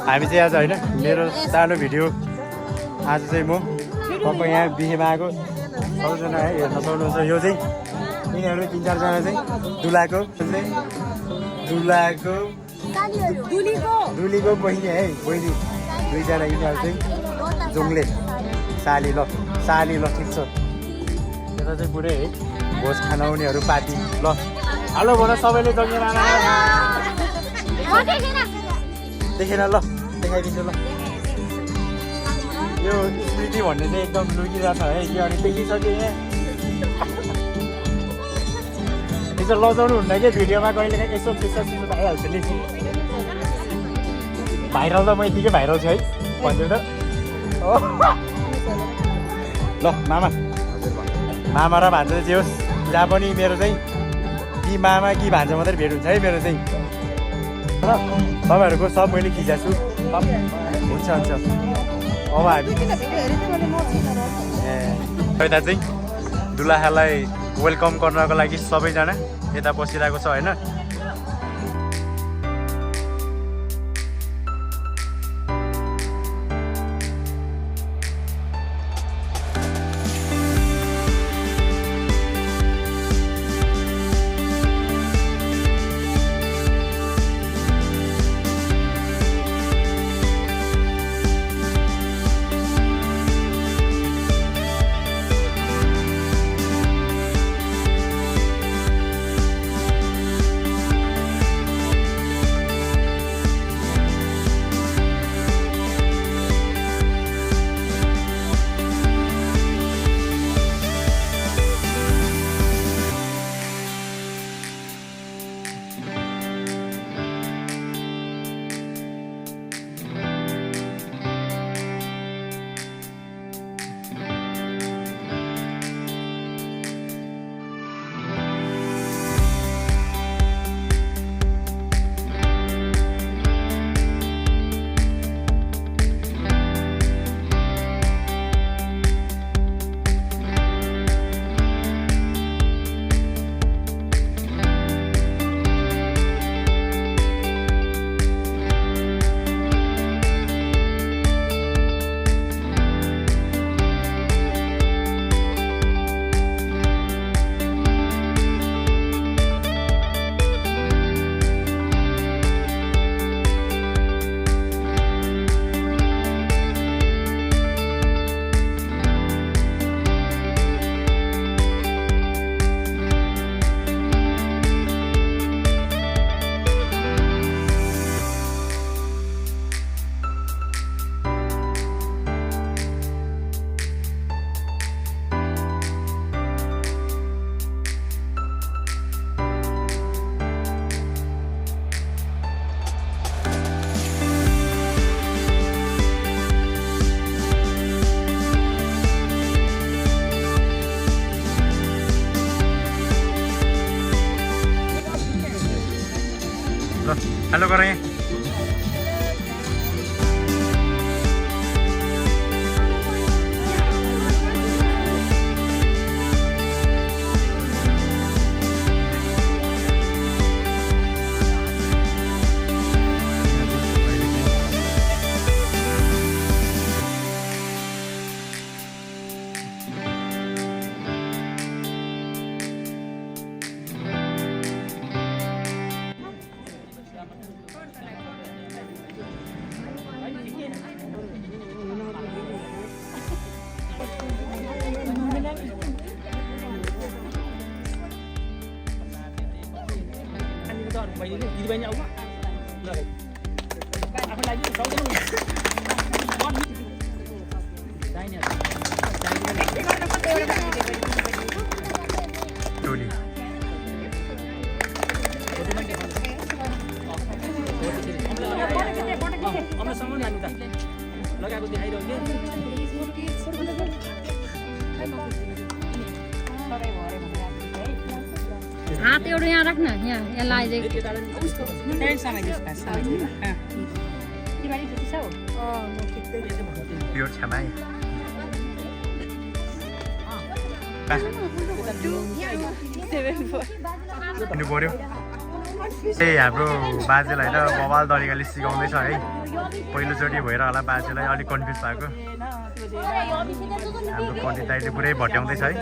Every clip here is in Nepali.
हामी चाहिँ आज होइन मेरो सानो भिडियो आज चाहिँ म पक्क यहाँ बिहेमा आएको सबैजना है हेर्न पाउनुहुन्छ यो चाहिँ यिनीहरू 3-4 जना चाहिँ दुलीको बहिनी है बहिनी 2 जना यिनीहरू चाहिँ जोङले साली ल ठिक छ यता चाहिँ पुरै है भोज खान आउनेहरू पार्टी ल हेलो भन सबैले जोङ्गे मामा देखेन ल देखाइदिन्छु ल यो स्मृति भन्ने चाहिँ एकदम लुकिरहेको छ है यो अनि देखिसक्यो यहाँ यसो लजाउनु हुन्न कि भिडियोमा कहिले काहीँ यसो सिसो भइहाल्छ नि भाइरल त म यतिकै भाइरल छु है भन्छु त ल मामा र भान्जा चाहिँ होस् जहाँ पनि मेरो चाहिँ कि मामा कि भान्जा मात्रै भेट हुन्छ है मेरो चाहिँ र तपाईँहरूको सब मैले खिचाएको छु हुन्छ अब हामी यता चाहिँ दुलाहालाई वेलकम गर्नको लागि सबैजना यता बसिरहेको छ होइन हेलो गरेँ दिदीबहिनी आउनु ल आफ्नो लागि सक्दैन लगाएको देखाइरहने हात एउटा यहाँ राख्न यहाँ लगाइदिएको प्योर छमाई पर्यो त्यही हाम्रो बाजेलाई होइन बवाल तरिकाले सिकाउँदैछ है पहिलोचोटि भएर होला बाजेलाई अलिक कन्फ्युज भएको हाम्रो पण्डित दाइले पुरै भट्याउँदैछ है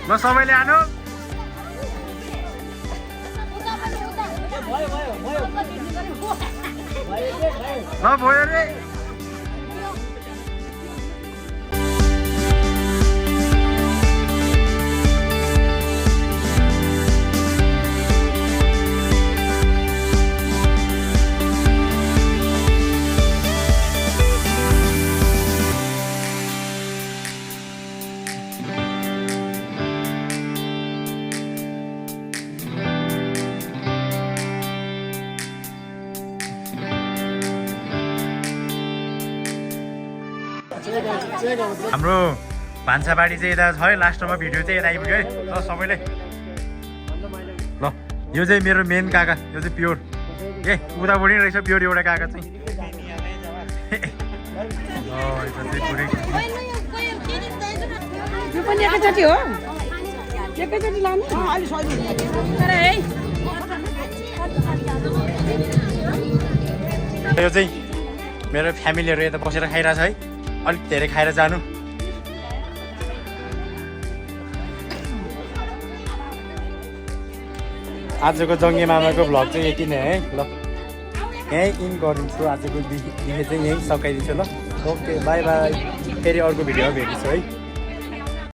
ल सबैले आनु ल भयो रे हाम्रो भान्साबाडी चाहिँ यता छ है लास्टमा भिडियो चाहिँ यता आइपुग्यो है ल सबैले ल यो चाहिँ मेरो मेन काका यो चाहिँ प्योर ए उतापट्टि रहेछ प्योर एउटा काका चाहिँ यो पनि एकैचोटि हो एकैचोटि लानु यो चाहिँ मेरो फ्यामिलीहरू यता बसेर खाइरहेछ है अलिक धेरै खाएर जानु आजको जङ्गे मामाको भ्लग चाहिँ यति नै है ल यहीँ इन गरिदिन्छु आजको दिने चाहिँ यहीँ सकाइदिन्छु ल ओके बाई बाई फेरि अर्को भिडियोमा भेट्छु है